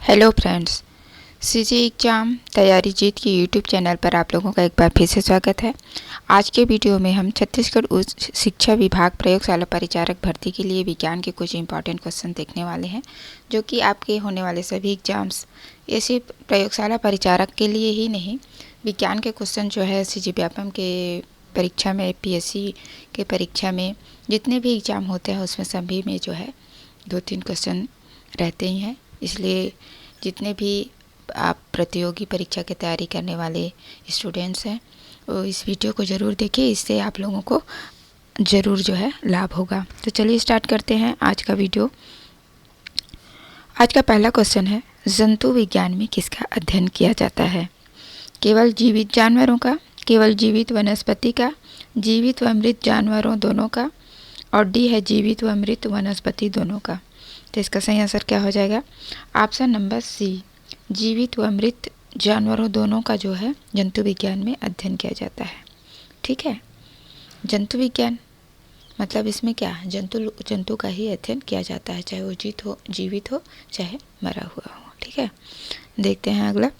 Hello friends, CG exam तैयारी जीत की YouTube channel पर आप लोगों का एक बार फिर से स्वागत है। आज के वीडियो में हम छत्तीसगढ़ उच्च शिक्षा विभाग प्रयोगशाला परिचारक भर्ती के लिए विज्ञान के कुछ इंपॉर्टेंट क्वेश्चन देखने वाले हैं, जो कि आपके होने वाले सभी एग्ज़ाम्स ये सिर्फ प्रयोगशाला परिचारक के लिए ही नहीं, विज्ञान के क्वेश्चन जो है सीजी व्यापम के परीक्षा में, पीएससी के परीक्षा में जितने भी एग्ज़ाम होते हैं उसमें सभी में जो है 2-3 क्वेश्चन रहते ही हैं। इसलिए जितने भी आप प्रतियोगी परीक्षा की तैयारी करने वाले स्टूडेंट्स हैं वो इस वीडियो को ज़रूर देखिए, इससे आप लोगों को ज़रूर जो है लाभ होगा। तो चलिए स्टार्ट करते हैं आज का वीडियो। आज का पहला क्वेश्चन है, जंतु विज्ञान में किसका अध्ययन किया जाता है? केवल जीवित जानवरों का, केवल जीवित वनस्पति का, जीवित व मृत जानवरों दोनों का, और डी है जीवित व मृत वनस्पति दोनों का। तो इसका सही आंसर क्या हो जाएगा? ऑप्शन नंबर सी, जीवित व मृत जानवरों दोनों का जो है जंतु विज्ञान में अध्ययन किया जाता है। ठीक है, जंतु विज्ञान मतलब इसमें क्या, जंतु का ही अध्ययन किया जाता है, चाहे वो जीवित हो चाहे मरा हुआ हो। ठीक है, देखते हैं अगला।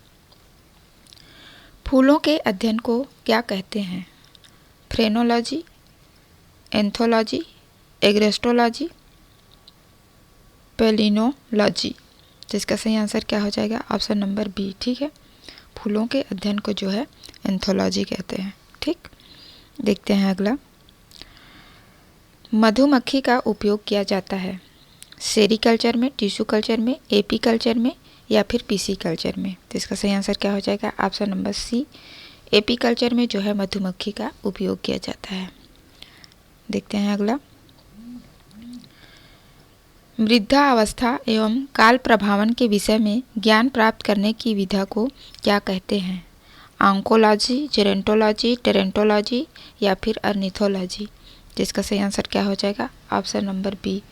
फूलों के अध्ययन को क्या कहते हैं? Phrenology, anthology, agrostology, palynology. तो इसका सही आंसर क्या हो जाएगा? Option number B. ठीक है, फूलों के अध्ययन को जो है एंथोलॉजी कहते हैं। ठीक, देखते हैं अगला। मधुमक्खी का उपयोग किया जाता है सेरीकल्चर में, टिश्यू कल्चर में, एपी कल्चर में या फिर पीसी कल्चर में? तो इसका सही आंसर क्या हो जाएगा? Option number C, apiculture में जो है मधुमक्खी का उपयोग किया जाता है। देखते हैं अगला। वृद्धावस्था एवं काल प्रभावन के विषय में ज्ञान प्राप्त करने की विधा को क्या कहते हैं? ऑन्कोलॉजी, जेरेंटोलॉजी, टेरेंटोलॉजी या फिर अर्निथोलॉजी? जिसका सही आंसर क्या हो जाएगा? Option number B,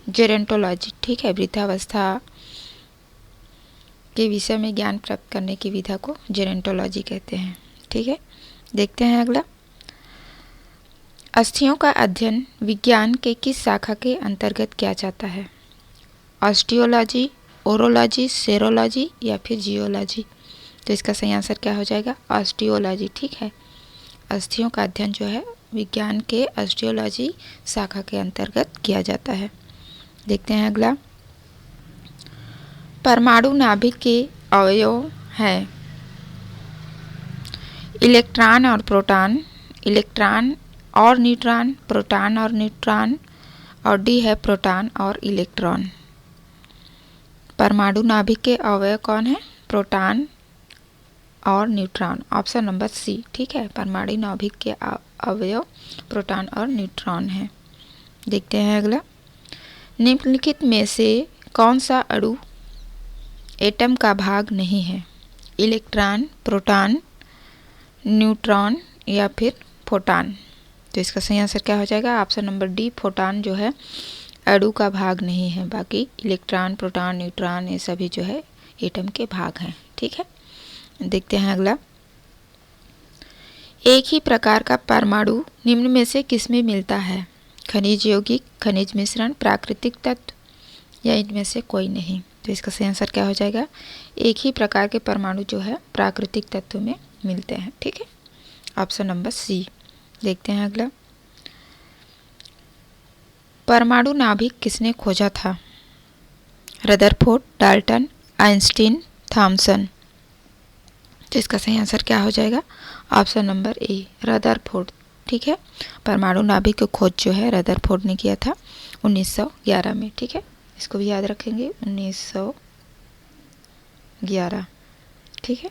gerontology. ठीक है, वृद्धावस्था के विषय में ज्ञान प्राप्त करने की विधा को जेरेंटोलॉजी कहते हैं। ठीक है, देखते हैं अगला। अस्थियों का अध्ययन विज्ञान के किस शाखा के अंतर्गत किया जाता है? ऑस्टियोलॉजी, ओरोलॉजी, सेरोलॉजी या फिर जियोलॉजी? तो इसका सही आंसर क्या हो जाएगा? ऑस्टियोलॉजी। ठीक है, अस्थियों का अध्ययन जो है विज्ञान के ऑस्टियोलॉजी शाखा के अंतर्गत किया जाता है। देखते हैं अगला। परमाणु नाभिक के अवयव हैं इलेक्ट्रॉन और प्रोटॉन, इलेक्ट्रॉन और न्यूट्रॉन, प्रोटॉन और न्यूट्रॉन, और डी है प्रोटॉन और इलेक्ट्रॉन। परमाणु नाभिक के अवयव कौन है? प्रोटॉन और न्यूट्रॉन। ऑप्शन नंबर सी। ठीक है, परमाणु नाभिक के अवयव प्रोटॉन और न्यूट्रॉन हैं। देखते हैं अगला। निम्नलिखित में से कौन सा अणु एटम का भाग नहीं है? इलेक्ट्रॉन, प्रोटॉन, न्यूट्रॉन या फिर फोटॉन? तो इसका सही आंसर क्या हो जाएगा? ऑप्शन नंबर डी, फोटॉन जो है अणु का भाग नहीं है। बाकी इलेक्ट्रॉन, प्रोटॉन, न्यूट्रॉन ये सभी जो है एटम के भाग हैं। ठीक है, देखते हैं अगला। एक ही प्रकार का परमाणु निम्न में से किसमें मिलता है? खनिज यौगिक, खनिज मिश्रण, प्राकृतिक तत्व या इनमें से कोई नहीं? तो इसका सही आंसर क्या हो जाएगा? एक ही प्रकार के परमाणु जो है प्राकृतिक तत्व में मिलते हैं। ठीक है, ऑप्शन नंबर सी। देखते हैं अगला। परमाणु नाभिक किसने खोजा था? Rutherford, Dalton, Einstein, Thomson? तो इसका सही आंसर क्या हो जाएगा? Option number A, Rutherford. ठीक है, परमाणु नाभिक की खोज जो है रदरफोर्ड ने किया था 1911 में। ठीक है, इसको भी याद रखेंगे, 1911। ठीक है,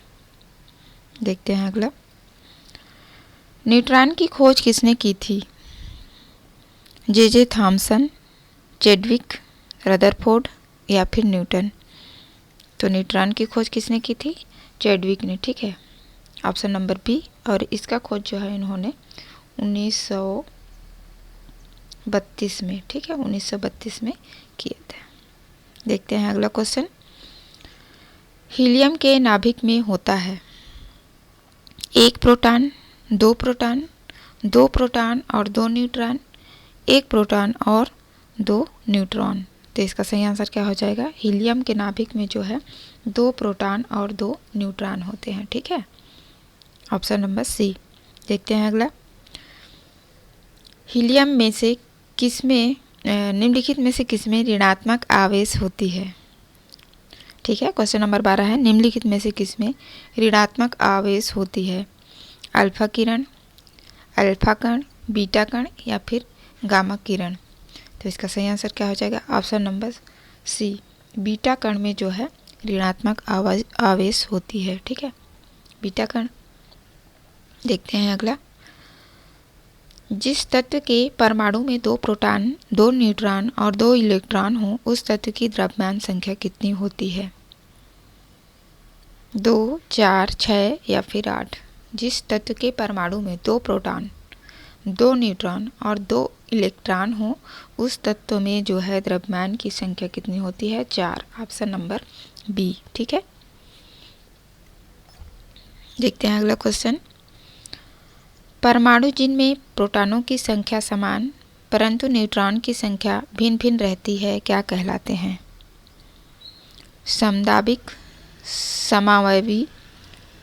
देखते हैं अगला। न्यूट्रॉन की खोज किसने की थी? जे थॉमसन, चैडविक, रदरफोर्ड या फिर न्यूटन? तो न्यूट्रॉन की खोज किसने की थी? चैडविक ने। ठीक है, ऑप्शन नंबर बी। और इसका खोज जो है इन्होंने 1932 में, ठीक है, 1932 में किया था। देखते हैं अगला क्वेश्चन। हीलियम के नाभिक में होता है एक प्रोटॉन, दो प्रोटॉन, दो प्रोटॉन और दो न्यूट्रॉन, एक प्रोटॉन और दो न्यूट्रॉन? तो इसका सही आंसर क्या हो जाएगा, हीलियम के नाभिक में जो है 2 प्रोटॉन और 2 न्यूट्रॉन होते हैं। ठीक है, ऑप्शन नंबर सी। देखते हैं अगला, हीलियम में से किसमें निम्नलिखित में से किसमें ऋणात्मक आवेश होती है। ठीक है, क्वेश्चन नंबर 12 है, निम्नलिखित में से किसमें ऋणात्मक आवेश होती है, अल्फा किरण, अल्फा कण, बीटा कण या फिर गामा किरण। तो इसका सही आंसर क्या हो जाएगा, ऑप्शन नंबर सी, बीटा कण में जो है ऋणात्मक आवेश होती है। ठीक है, बीटा कण। देखते हैं अगला, जिस तत्व के परमाणु में 2 प्रोटॉन, 2 न्यूट्रॉन और 2 इलेक्ट्रॉन हो उस तत्व की द्रव्यमान संख्या कितनी होती है, 2, 4, 6 या फिर 8। जिस तत्व के परमाणु में 2 प्रोटॉन, 2 न्यूट्रॉन और 2 इलेक्ट्रॉन हो उस तत्व में जो है द्रव्यमान की संख्या कितनी होती है, 4, ऑप्शन नंबर बी। ठीक है, देखते हैं अगला क्वेश्चन, परमाणु जिनमें प्रोटॉनों की संख्या समान परंतु न्यूट्रॉन की संख्या भिन्न भिन्न रहती है क्या कहलाते हैं, समदाबिक, समावयवी,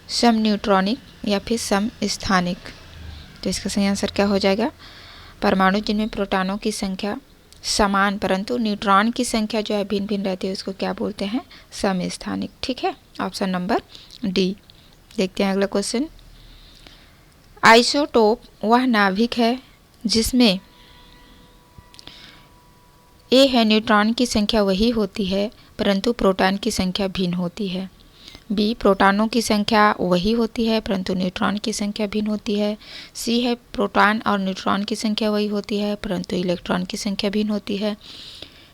समन्यूट्रॉनिक या फिर समस्थानिक। तो इसका सही आंसर क्या हो जाएगा, परमाणु जिनमें प्रोटॉनों की संख्या समान परंतु न्यूट्रॉन की संख्या जो है भिन्न भिन्न रहती है उसको क्या बोलते हैं, समस्थानिक। ठीक है, ऑप्शन नंबर डी। देखते हैं अगला क्वेश्चन, आइसोटोप वह नाभिक है जिसमें ए है न्यूट्रॉन की संख्या वही होती है परंतु प्रोटॉन की संख्या भिन्न होती है, बी प्रोटॉनों की संख्या वही होती है परंतु न्यूट्रॉन की संख्या भिन्न होती है, सी है प्रोटॉन और न्यूट्रॉन की संख्या वही होती है परंतु इलेक्ट्रॉन की संख्या भिन्न होती है,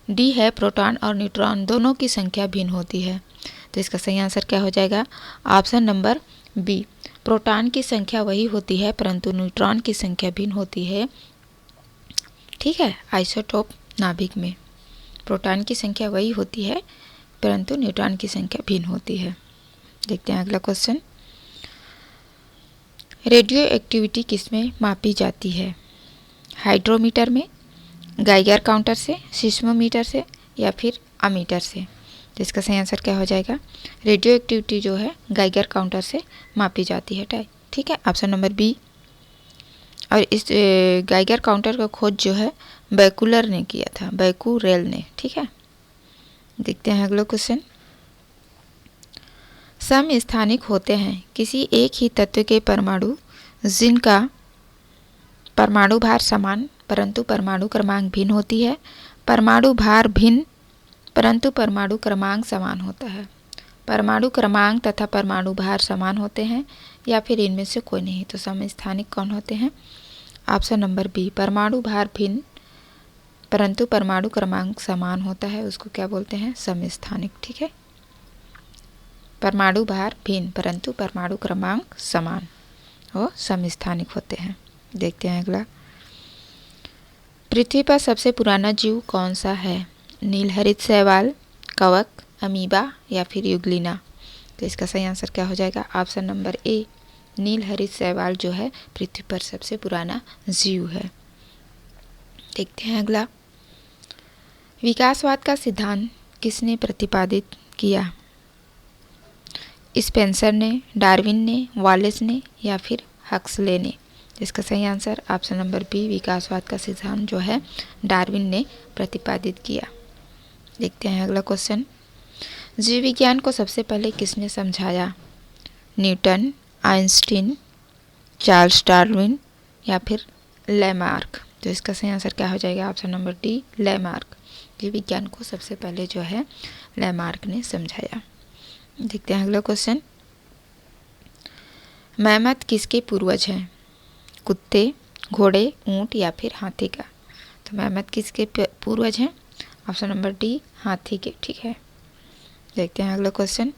डी है प्रोटॉन और न्यूट्रॉन दोनों की संख्या भिन्न होती है। तो इसका सही आंसर क्या हो जाएगा, ऑप्शन नंबर बी, प्रोटॉन की संख्या वही होती है परंतु न्यूट्रॉन की संख्या भिन्न होती है। ठीक है, आइसोटोप नाभिक में प्रोटॉन की संख्या वही होती है परंतु न्यूट्रॉन की संख्या भिन्न होती है। देखते हैं अगला क्वेश्चन, रेडियो एक्टिविटी किसमें मापी जाती है, हाइड्रोमीटर में, गाइगर काउंटर से, सिस्मोमीटर से या फिर अमीटर से। तो इसका सही आंसर क्या हो जाएगा, रेडियो एक्टिविटी जो है गाइगर काउंटर से मापी जाती है। ठीक है, ऑप्शन नंबर बी। और इस गाइगर काउंटर का खोज जो है बैकुलर ने किया था, बैकुरेल ने। ठीक है, देखते हैं अगला क्वेश्चन, समस्थानिक होते हैं किसी एक ही तत्व के परमाणु जिनका परमाणु भार समान परंतु परमाणु क्रमांक भिन्न होती है, परमाणु भार भिन्न परंतु परमाणु क्रमांक समान होता है, परमाणु क्रमांक तथा परमाणु भार समान होते हैं या फिर इनमें से कोई नहीं। तो समस्थानिक कौन होते हैं, ऑप्शन नंबर बी, परमाणु भार भिन्न परंतु परमाणु क्रमांक समान होता है उसको क्या बोलते हैं, समस्थानिक। ठीक है, परमाणु भार भिन्न परंतु परमाणु क्रमांक समान वो समस्थानिक होते हैं। देखते हैं अगला, पृथ्वी पर सबसे पुराना जीव कौन सा है, नीलहरित शैवाल, कवक, अमीबा या फिर युग्लिना। तो इसका सही आंसर क्या हो जाएगा, ऑप्शन नंबर ए, नीलहरित शैवाल जो है पृथ्वी पर सबसे पुराना जीव है। देखते हैं अगला, विकासवाद का सिद्धांत किसने प्रतिपादित किया, स्पेंसर ने, डार्विन ने, वॉलेस ने या फिर हक्सले ने। इसका सही आंसर ऑप्शन नंबर बी, विकासवाद का सिद्धांत जो है डार्विन ने प्रतिपादित किया। देखते हैं अगला क्वेश्चन, जीव विज्ञान को सबसे पहले किसने समझाया, न्यूटन, आइंस्टीन, चार्ल्स डार्विन या फिर लैमार्क। तो इसका सही आंसर क्या हो जाएगा, ऑप्शन नंबर डी, लैमार्क। जीव विज्ञान को सबसे पहले जो है लैमार्क ने समझाया। देखते हैं अगला क्वेश्चन, मैमथ किसके पूर्वज हैं, कुत्ते, घोड़े, ऊंट या फिर हाथी का। तो मैमथ किसके पूर्वज हैं, ऑप्शन नंबर डी, हाथी के। ठीक है, देखते हैं अगला क्वेश्चन,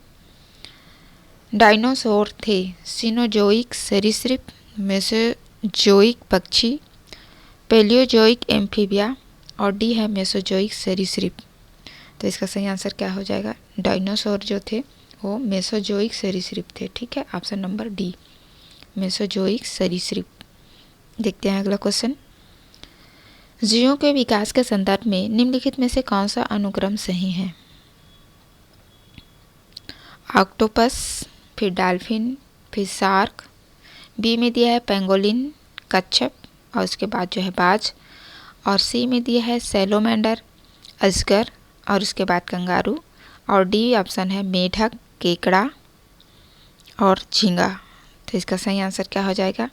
डायनासोर थे सिनोजोइक सरीसृप, मेसोजोइक पक्षी, पैलियोजोइक एम्फीबिया और डी है मेसोजोइक सरीसृप। तो इसका सही आंसर क्या हो जाएगा, डायनासोर जो थे वो मेसोजोइक सरीसृप थे। ठीक है, ऑप्शन नंबर डी, मेसोजोइक सरीसृप। देखते हैं अगला क्वेश्चन, जीवों के विकास के संदर्भ में निम्नलिखित में से कौन सा अनुक्रम सही है? ऑक्टोपस, फिर डॉल्फिन, फिर शार्क, बी में दिया है पेंगोलिन कच्छप और उसके बाद जो है बाज, और सी में दिया है सैलोमेंडर अजगर और उसके बाद कंगारू, और डी ऑप्शन है मेढक केकड़ा और झींगा। तो इसका सही आंसर क्या हो जाएगा?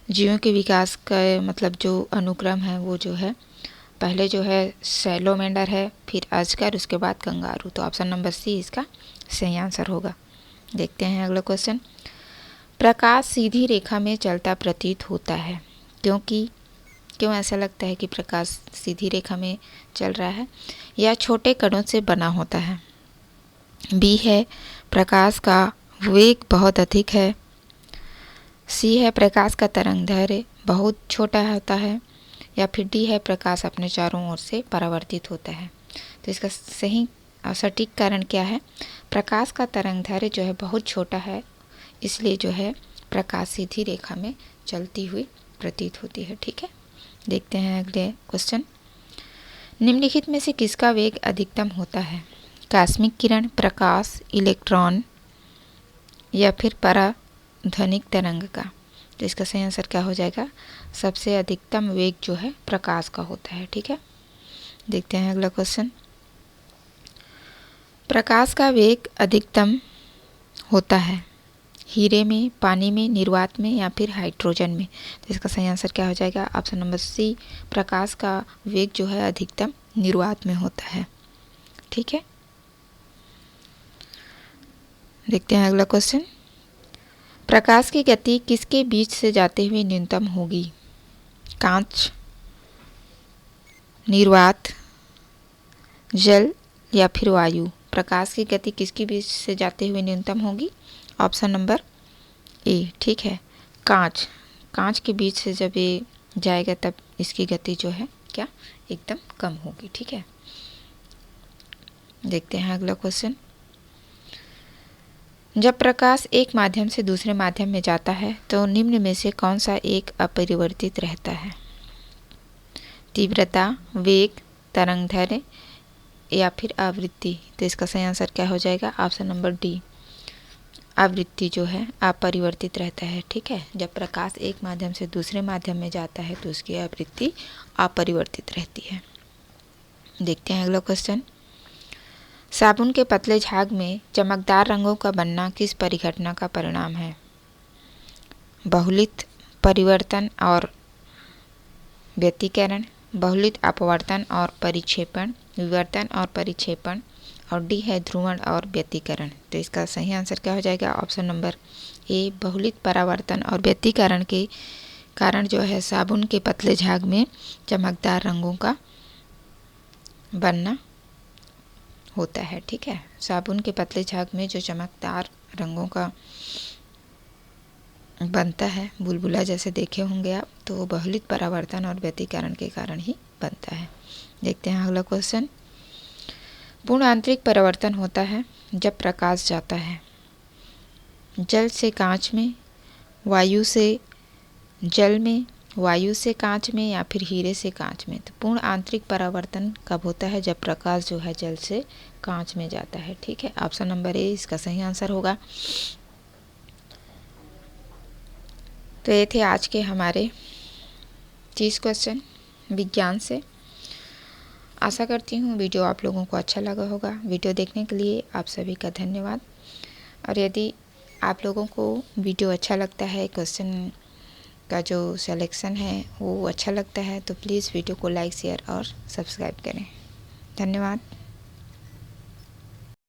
जीवों के विकास का मतलब जो अनुक्रम है वो जो है पहले जो है सैलोमेंडर है, फिर अजगर, उसके बाद कंगारू। तो ऑप्शन नंबर सी इसका सही आंसर होगा। देखते हैं अगला क्वेश्चन। प्रकाश सीधी रेखा में चलता प्रतीत होता है, क्यों ऐसा लगता है कि प्रकाश सीधी रेखा में चल रहा है? या छोटे कणों से बना होता है? बी है प्रकाश का वेग बहुत अधिक है, सी है प्रकाश का तरंगदैर्घ्य बहुत छोटा होता है, या फिर डी है प्रकाश अपने चारों ओर से परावर्तित होता है। तो इसका सही और सटीक कारण क्या है? प्रकाश का तरंगदैर्घ्य जो है बहुत छोटा है, इसलिए जो है प्रकाश सीधी रेखा में चलती हुई प्रतीत होती है। ठीक है, देखते हैं अगले क्वेश्चन। निम्नलिखित में से किसका वेग अधिकतम होता है? कॉस्मिक किरण, प्रकाश, इलेक्ट्रॉन या फिर पराध्वनिक तरंग का? तो इसका सही आंसर क्या हो जाएगा? सबसे अधिकतम वेग जो है प्रकाश का होता है। ठीक है, देखते हैं अगला क्वेश्चन। प्रकाश का वेग अधिकतम होता है हीरे में, पानी में, निर्वात में या फिर हाइड्रोजन में? तो इसका सही आंसर क्या हो जाएगा? ऑप्शन नंबर सी, प्रकाश का वेग जो है अधिकतम निर्वात में होता है। ठीक है, देखते हैं अगला क्वेश्चन। प्रकाश की गति किसके बीच से जाते हुए न्यूनतम होगी? कांच, निर्वात, जल या फिर वायु? प्रकाश की गति किसके बीच से जाते हुए न्यूनतम होगी? ऑप्शन नंबर ए, ठीक है, कांच के बीच से जब ये जाएगा तब इसकी गति जो है क्या एकदम कम होगी। ठीक है, देखते हैं अगला क्वेश्चन। जब प्रकाश एक माध्यम से दूसरे माध्यम में जाता है तो निम्न में से कौन सा एक अपरिवर्तित रहता है? तीव्रता, वेग, तरंगदैर्घ्य या फिर आवृत्ति? तो इसका सही आंसर क्या हो जाएगा? ऑप्शन नंबर डी, आवृत्ति जो है अपरिवर्तित रहता है। ठीक है, जब प्रकाश एक माध्यम से दूसरे माध्यम में जाता है तो उसकी आवृत्ति अपरिवर्तित रहती है। देखते हैं अगला क्वेश्चन। साबुन के पतले झाग में चमकदार रंगों का बनना किस परिघटना का परिणाम है? बहुलित परिवर्तन और व्यतिकरण, बहुलित अपवर्तन और परिक्षेपण, विवर्तन और परिक्षेपण, और डी है ध्रुवण और व्यतिकरण। तो इसका सही आंसर क्या हो जाएगा? ऑप्शन नंबर ए, बहुलित परावर्तन और व्यतिकरण के कारण जो है साबुन के पतले झाग में चमकदार रंगों का बनना होता है। ठीक है, साबुन के पतले झाग में जो चमकदार रंगों का बनता है, बुलबुला जैसे देखे होंगे आप, तो वो बहुलित परावर्तन और व्यतिकरण के कारण ही बनता है। देखते हैं अगला क्वेश्चन। पूर्ण आंतरिक परावर्तन होता है जब प्रकाश जाता है जल से कांच में, वायु से जल में, वायु से कांच में या फिर हीरे से कांच में? तो पूर्ण आंतरिक परावर्तन कब होता है? जब प्रकाश जो है जल से कांच में जाता है। ठीक है, ऑप्शन नंबर ए इसका सही आंसर होगा। तो ये थे आज के हमारे 30 क्वेश्चन विज्ञान से। आशा करती हूँ वीडियो आप लोगों को अच्छा लगा होगा। वीडियो देखने के लिए आप सभी का धन्यवाद। और यदि आप लोगों को वीडियो अच्छा लगता है, क्वेश्चन का जो सिलेक्शन है वो अच्छा लगता है, तो प्लीज़ वीडियो को लाइक, शेयर और सब्सक्राइब करें। धन्यवाद।